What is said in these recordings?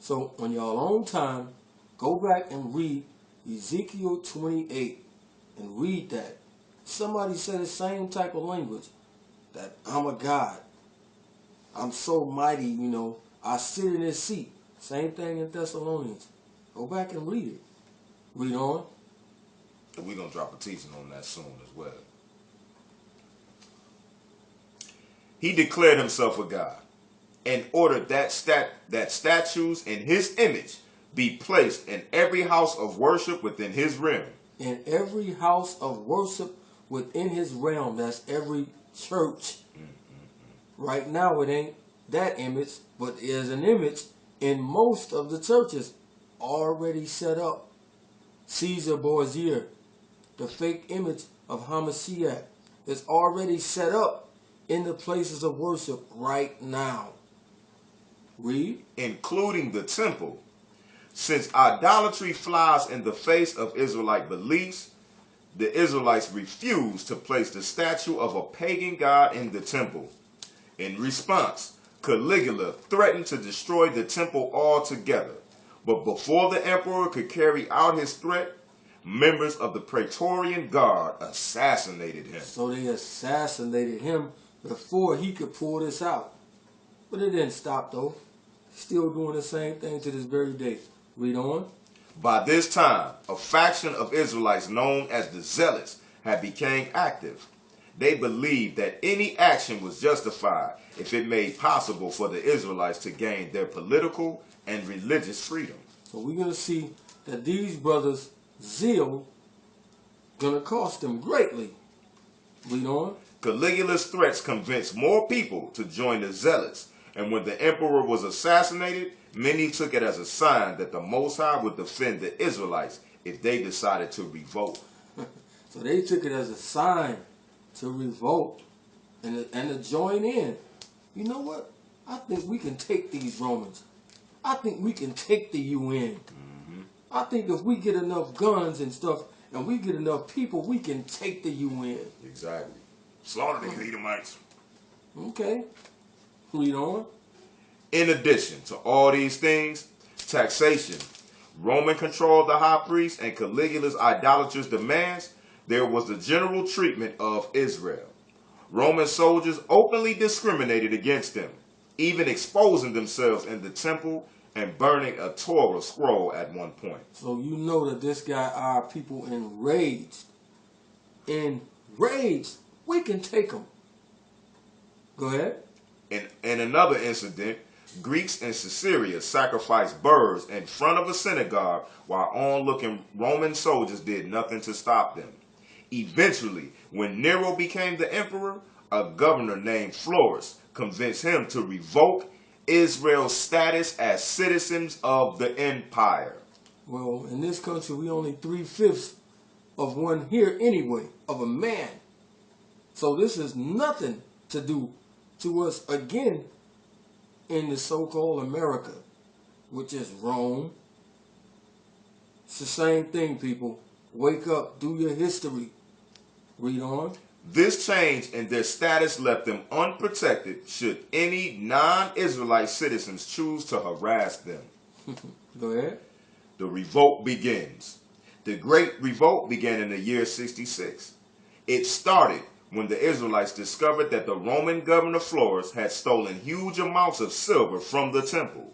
So on your own time, go back and read Ezekiel 28 and read that. Somebody said the same type of language, that I'm a God. I'm so mighty, I sit in this seat. Same thing in Thessalonians. Go back and read it. Read on. And we're going to drop a teaching on that soon as well. He declared himself a God and ordered that statues in his image be placed in every house of worship within his realm. In every house of worship within his realm. That's every church. Right now it ain't that image, but there's an image in most of the churches already set up. Caesar Borgia, the fake image of Hamashiach, is already set up in the places of worship right now. Read. Including the temple. Since idolatry flies in the face of Israelite beliefs, the Israelites refused to place the statue of a pagan god in the temple. In response, Caligula threatened to destroy the temple altogether. But before the emperor could carry out his threat, members of the Praetorian Guard assassinated him. So they assassinated him before he could pull this out. But it didn't stop though. Still doing the same thing to this very day. Read on. By this time, a faction of Israelites known as the Zealots had become active. They believed that any action was justified if it made possible for the Israelites to gain their political and religious freedom. So we're going to see that these brothers' zeal going to cost them greatly. Read on. Caligula's threats convinced more people to join the Zealots, and when the emperor was assassinated, many took it as a sign that the Most High would defend the Israelites if they decided to revolt. So they took it as a sign to revolt and to join in. You know what? I think we can take these Romans. I think we can take the UN. I think if we get enough guns and stuff and we get enough people, we can take the UN. Exactly. Slaughter the Edomites. Okay. Read on. In addition to all these things, taxation, Roman control of the high priest, and Caligula's idolatrous demands, there was the general treatment of Israel. Roman soldiers openly discriminated against them, even exposing themselves in the temple and burning a Torah scroll at one point. So you know that this guy are people enraged. Enraged. We can take them. Go ahead. In another incident, Greeks in Caesarea sacrificed birds in front of a synagogue while onlooking Roman soldiers did nothing to stop them. Eventually, when Nero became the emperor, a governor named Florus convinced him to revoke Israel's status as citizens of the empire. Well, in this country, we only 3/5 of one here anyway, of a man. So this is nothing to do to us again in the so-called America, which is Rome. It's the same thing, people. Wake up, do your history. Read on. This change in their status left them unprotected should any non-Israelite citizens choose to harass them. Go ahead. The revolt begins. The Great Revolt began in the year 66. It started when the Israelites discovered that the Roman governor Florus had stolen huge amounts of silver from the temple.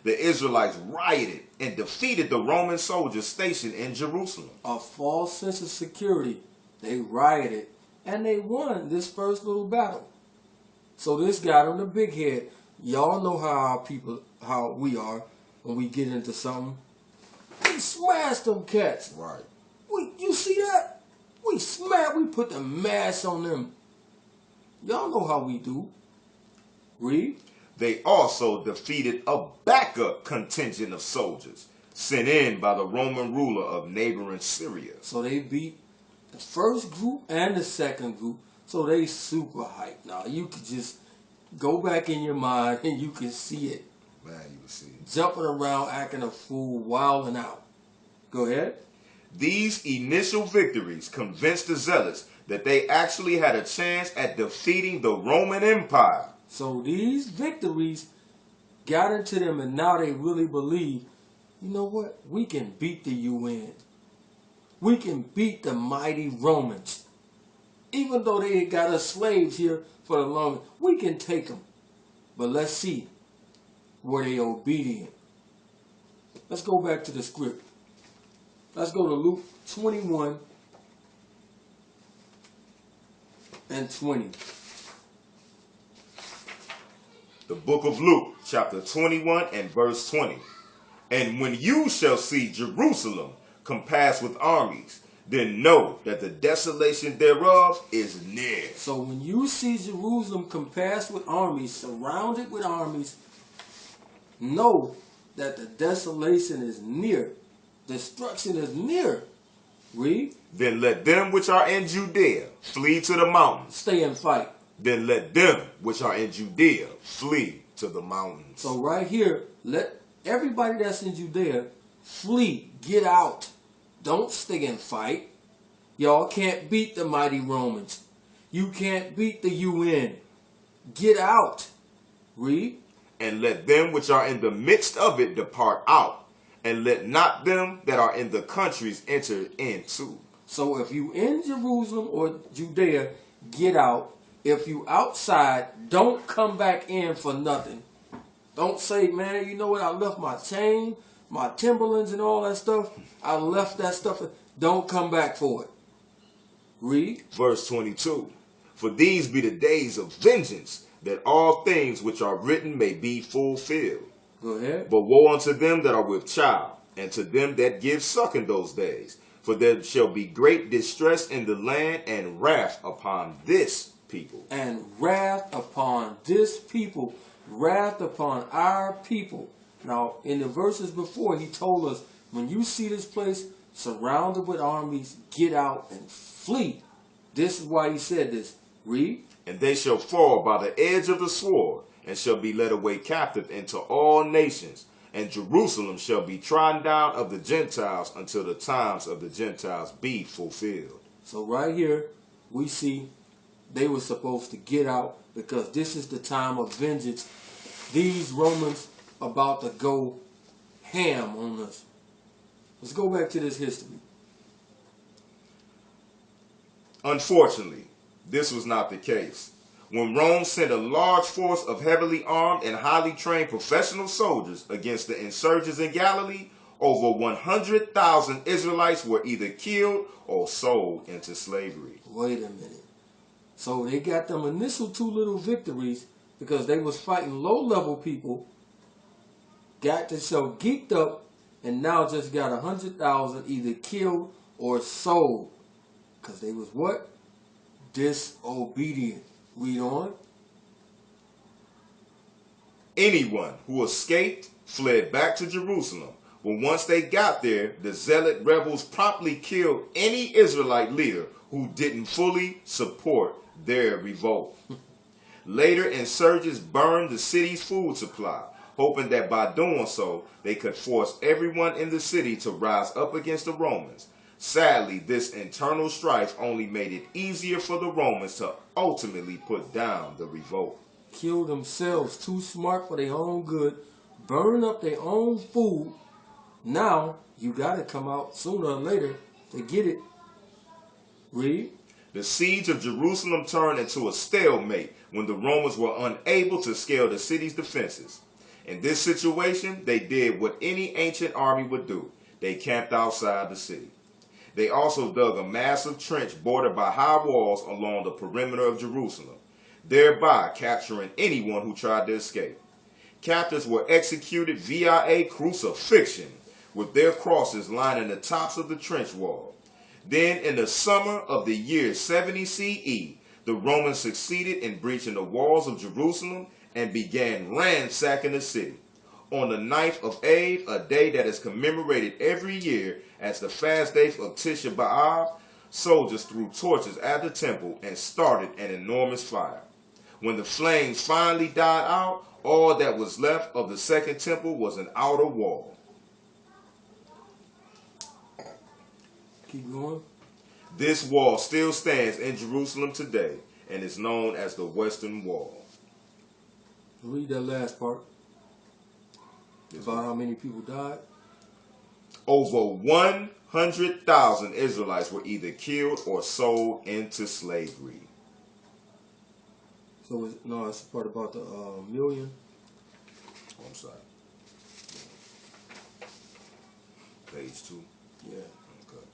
The Israelites rioted and defeated the Roman soldiers stationed in Jerusalem. A false sense of security. They rioted and they won this first little battle. So this got on the big head. Y'all know how we are when we get into something. We smash them cats. Right. You see that? We put the mash on them. Y'all know how we do. Read. They also defeated a backup contingent of soldiers sent in by the Roman ruler of neighboring Syria. So they beat the first group and the second group. So they super hyped. Now you could just go back in your mind and you can see it. Man, you can see it. Jumping around, acting a fool, wilding out. Go ahead. These initial victories convinced the Zealots that they actually had a chance at defeating the Roman Empire. So these victories got into them, and now they really believe, you know what? We can beat the UN. We can beat the mighty Romans. Even though they got us slaves here for the longest, we can take them. But let's see, were they obedient? Let's go back to the script. Let's go to Luke 21 and 20. The book of Luke, chapter 21 and verse 20. And when you shall see Jerusalem compassed with armies, then know that the desolation thereof is near. So when you see Jerusalem compassed with armies, surrounded with armies, know that the desolation is near. Destruction is near. Read. Then let them which are in Judea flee to the mountains. Stay and fight. Then let them which are in Judea flee to the mountains. So right here, let everybody that's in Judea flee. Get out. Don't stay and fight. Y'all can't beat the mighty Romans. You can't beat the UN. Get out. Read. And let them which are in the midst of it depart out, and let not them that are in the countries enter into. So if you in Jerusalem or Judea, get out. If you outside, don't come back in for nothing. Don't say, man, you know what? I left my chain, my Timberlands and all that stuff. I left that stuff. Don't come back for it. Read. Verse 22. For these be the days of vengeance, that all things which are written may be fulfilled. Go ahead. But woe unto them that are with child, and to them that give suck in those days. For there shall be great distress in the land, and wrath upon this people. And wrath upon this people. Wrath upon our people. Now, in the verses before, he told us, when you see this place surrounded with armies, get out and flee. This is why he said this. Read. And they shall fall by the edge of the sword, and shall be led away captive into all nations. And Jerusalem shall be trodden down of the Gentiles until the times of the Gentiles be fulfilled. So right here, we see they were supposed to get out because this is the time of vengeance. These Romans about to go ham on us. Let's go back to this history. Unfortunately, this was not the case. When Rome sent a large force of heavily armed and highly trained professional soldiers against the insurgents in Galilee, over 100,000 Israelites were either killed or sold into slavery. Wait a minute. So they got them initial 2 little victories because they was fighting low-level people, got themselves geeked up, and now just got 100,000 either killed or sold. Because they was what? Disobedient. Read on. Anyone who escaped fled back to Jerusalem. But once they got there, the zealot rebels promptly killed any Israelite leader who didn't fully support their revolt. Later, insurgents burned the city's food supply, hoping that by doing so, they could force everyone in the city to rise up against the Romans. Sadly, this internal strife only made it easier for the Romans to ultimately put down the revolt. Kill themselves, too smart for their own good, burn up their own food. Now, you got to come out sooner or later to get it. Read. The siege of Jerusalem turned into a stalemate when the Romans were unable to scale the city's defenses. In this situation, they did what any ancient army would do. They camped outside the city. They also dug a massive trench bordered by high walls along the perimeter of Jerusalem, thereby capturing anyone who tried to escape. Captives were executed via crucifixion, with their crosses lining the tops of the trench wall. Then, in the summer of the year 70 CE, the Romans succeeded in breaching the walls of Jerusalem and began ransacking the city. On the 9th of Ab, a day that is commemorated every year as the fast day of Tisha B'Av, soldiers threw torches at the temple and started an enormous fire. When the flames finally died out, all that was left of the second temple was an outer wall. Keep going. This wall still stands in Jerusalem today and is known as the Western Wall. Read that last part. About how many people died? Over 100,000 Israelites were either killed or sold into slavery. So no, it's the part about the million. Oh, I'm sorry. Page 2. Yeah. Okay.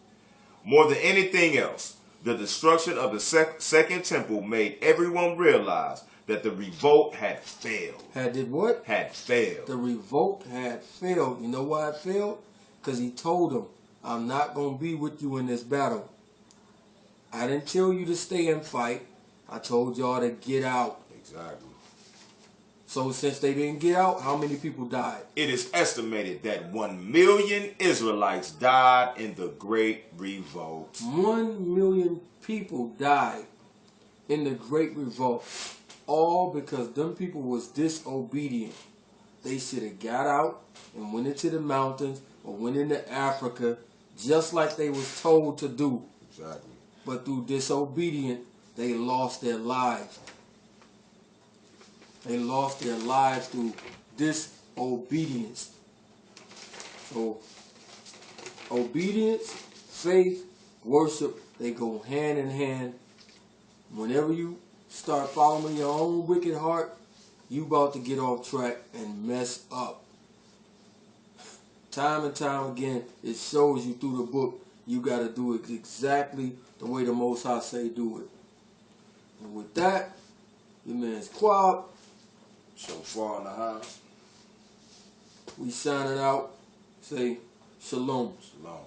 More than anything else, the destruction of the second temple made everyone realize that the revolt had failed. Did what? Had failed. The revolt had failed. You know why it failed? Because he told them, I'm not going to be with you in this battle. I didn't tell you to stay and fight. I told y'all to get out. Exactly. So since they didn't get out, how many people died? It is estimated that 1 million Israelites died in the Great Revolt. 1 million people died in the Great Revolt. All because them people was disobedient. They should have got out and went into the mountains or went into Africa just like they was told to do. Exactly. But through disobedience, they lost their lives. They lost their lives through disobedience. So, obedience, faith, worship, they go hand in hand. Whenever you start following your own wicked heart, you about to get off track and mess up. Time and time again, it shows you through the book, you got to do it exactly the way the Most High say do it. And with that, your man's Quab. So far in the house. We signing out. Say shalom. Shalom.